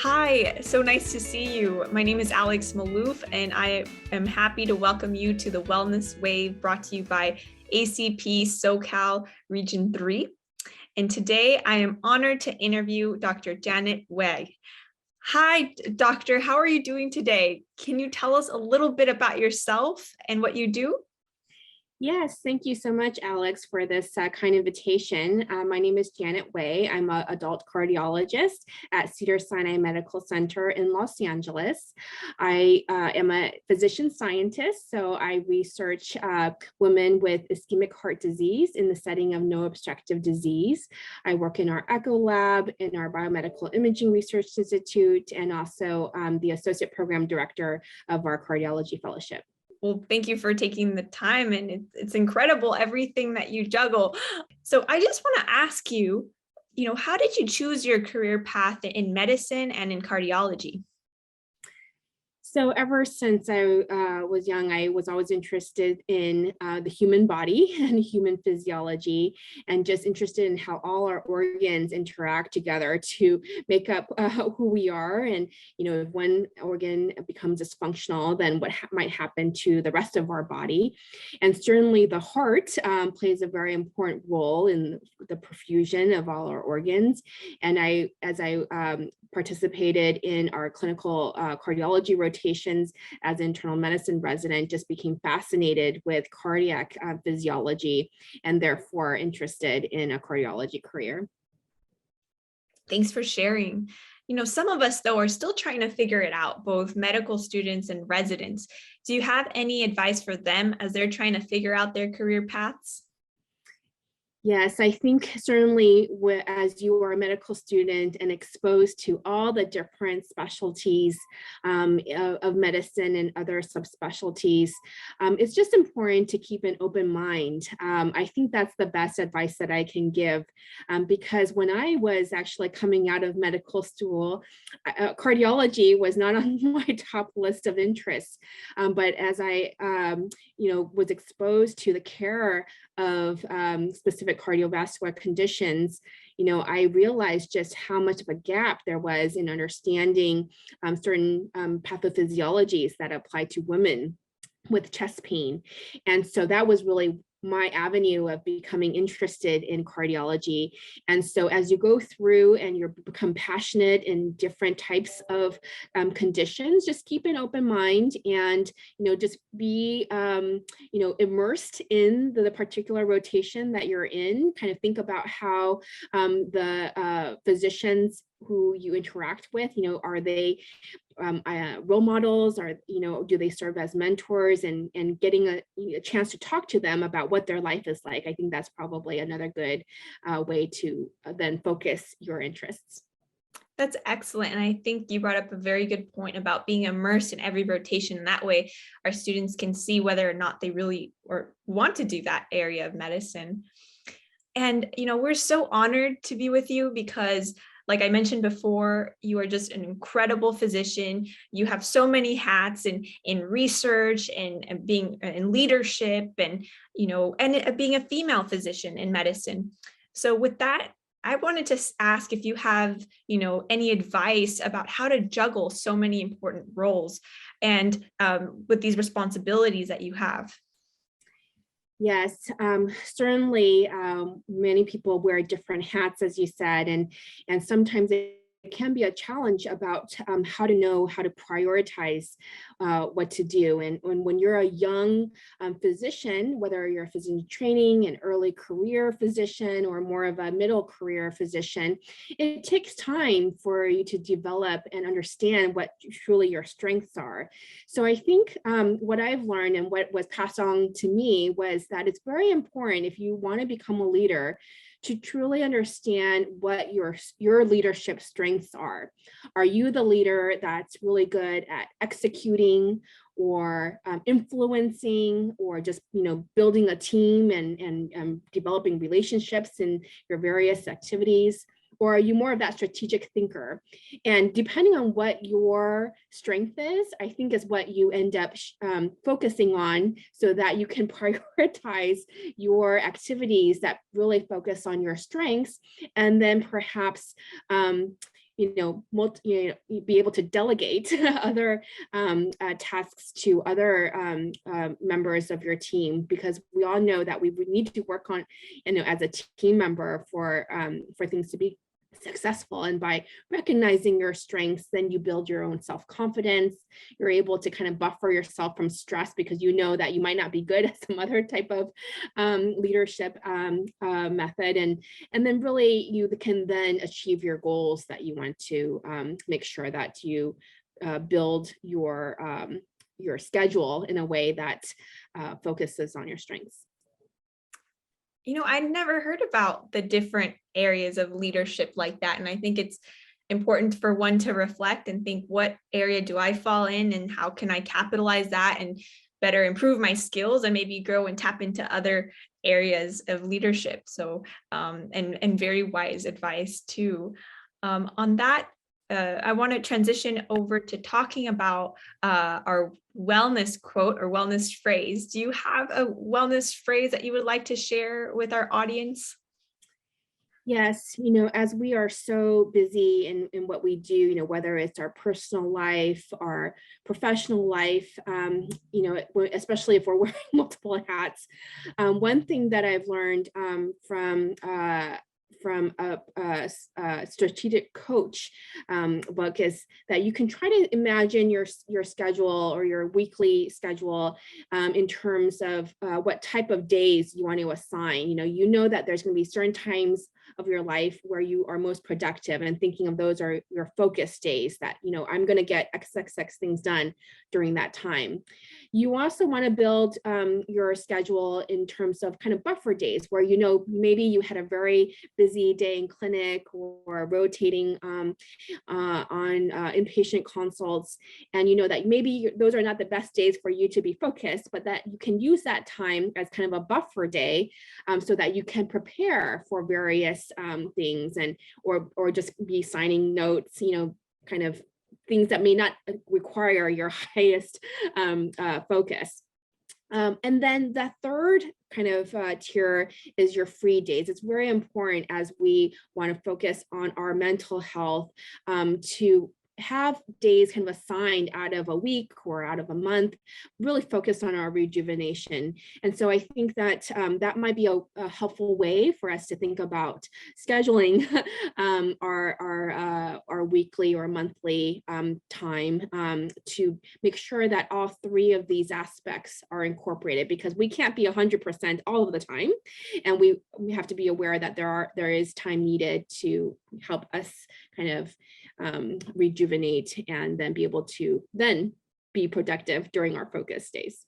Hi, so nice to see you. My name is Alex Malouf, and I am happy to welcome you to the Wellness Wave brought to you by ACP SoCal Region 3. And today I am honored to interview Dr. Janet Wei. Hi, doctor, how are you doing today? Can you tell us a little bit about yourself and what you do? Yes, thank you so much, Alex, for this kind invitation. My name is Janet Wei. I'm an adult cardiologist at Cedars-Sinai Medical Center in Los Angeles. I am a physician scientist, so I research women with ischemic heart disease in the setting of no obstructive disease. I work in our echo lab, in our Biomedical Imaging Research Institute, and also the associate program director of our cardiology fellowship. Well, thank you for taking the time, and it's incredible everything that you juggle. So I just want to ask you, how did you choose your career path in medicine and in cardiology? So ever since I was young, I was always interested in the human body and human physiology, and just interested in how all our organs interact together to make up who we are. And, if one organ becomes dysfunctional, then what might happen to the rest of our body. And certainly the heart plays a very important role in the perfusion of all our organs. And as I participated in our clinical cardiology rotations as an internal medicine resident, just became fascinated with cardiac physiology and therefore interested in a cardiology career. Thanks for sharing. Some of us, though, are still trying to figure it out, both medical students and residents. Do you have any advice for them as they're trying to figure out their career paths? Yes, I think certainly as you are a medical student and exposed to all the different specialties of medicine and other subspecialties, it's just important to keep an open mind. I think that's the best advice that I can give, because when I was actually coming out of medical school, cardiology was not on my top list of interests. But as I was exposed to the care of specific cardiovascular conditions, I realized just how much of a gap there was in understanding certain pathophysiologies that apply to women with chest pain. And so that was really my avenue of becoming interested in cardiology. And so as you go through and you become passionate in different types of conditions, just keep an open mind and, just be, immersed in the particular rotation that you're in. Kind of think about how the physicians who you interact with, are they role models, or do they serve as mentors, and getting a chance to talk to them about what their life is like. I think that's probably another good way to then focus your interests. That's excellent. And I think you brought up a very good point about being immersed in every rotation. And that way our students can see whether or not they really or want to do that area of medicine. And, we're so honored to be with you because, like I mentioned before, you are just an incredible physician. You have so many hats in research and being in leadership and, and being a female physician in medicine. So with that, I wanted to ask if you have, any advice about how to juggle so many important roles and with these responsibilities that you have. Yes, certainly many people wear different hats, as you said, and sometimes it can be a challenge about how to know how to prioritize what to do. And when you're a young physician, whether you're a physician training, an early career physician, or more of a middle career physician, it takes time for you to develop and understand what truly your strengths are. So I think what I've learned and what was passed on to me was that it's very important, if you want to become a leader, to truly understand what your leadership strengths are. Are you the leader that's really good at executing or influencing, or just building a team and developing relationships in your various activities? Or are you more of that strategic thinker? And depending on what your strength is, I think is what you end up focusing on, so that you can prioritize your activities that really focus on your strengths, and then perhaps be able to delegate other tasks to other members of your team, because we all know that we would need to work on, as a team member for things to be successful. And by recognizing your strengths, then you build your own self-confidence. You're able to kind of buffer yourself from stress, because you know that you might not be good at some other type of leadership method. And then really you can then achieve your goals that you want to make sure that you build your schedule in a way that focuses on your strengths. I never heard about the different areas of leadership like that. And I think it's important for one to reflect and think, what area do I fall in and how can I capitalize that and better improve my skills and maybe grow and tap into other areas of leadership. So, and very wise advice too. On that, I want to transition over to talking about our wellness quote or wellness phrase. Do you have a wellness phrase that you would like to share with our audience? Yes, as we are so busy in what we do, whether it's our personal life, our professional life, especially if we're wearing multiple hats. One thing that I've learned from a strategic coach book is that you can try to imagine your schedule or your weekly schedule in terms of what type of days you want to assign. That there's going to be certain times of your life where you are most productive, and thinking of those are your focus days that, I'm going to get XXX things done during that time. You also want to build your schedule in terms of kind of buffer days where, maybe you had a very busy day in clinic or rotating on inpatient consults, and that maybe those are not the best days for you to be focused, but that you can use that time as kind of a buffer day so that you can prepare for various things or just be signing notes, kind of things that may not require your highest focus. And then the third kind of tier is your free days. It's very important as we want to focus on our mental health to have days kind of assigned out of a week or out of a month, really focused on our rejuvenation. And so I think that that might be a helpful way for us to think about scheduling our weekly or monthly time to make sure that all three of these aspects are incorporated, because we can't be 100% all of the time. And we have to be aware that there is time needed to help us kind of rejuvenate and then be able to then be productive during our focus days.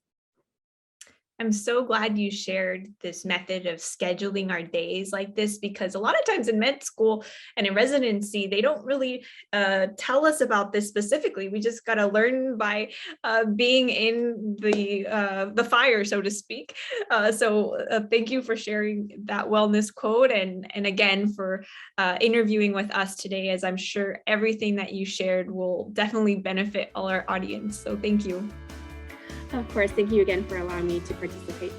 I'm so glad you shared this method of scheduling our days like this, because a lot of times in med school and in residency, they don't really tell us about this specifically. We just got to learn by being in the fire, so to speak. So thank you for sharing that wellness quote, and again for interviewing with us today, as I'm sure everything that you shared will definitely benefit all our audience. So thank you. Of course, thank you again for allowing me to participate.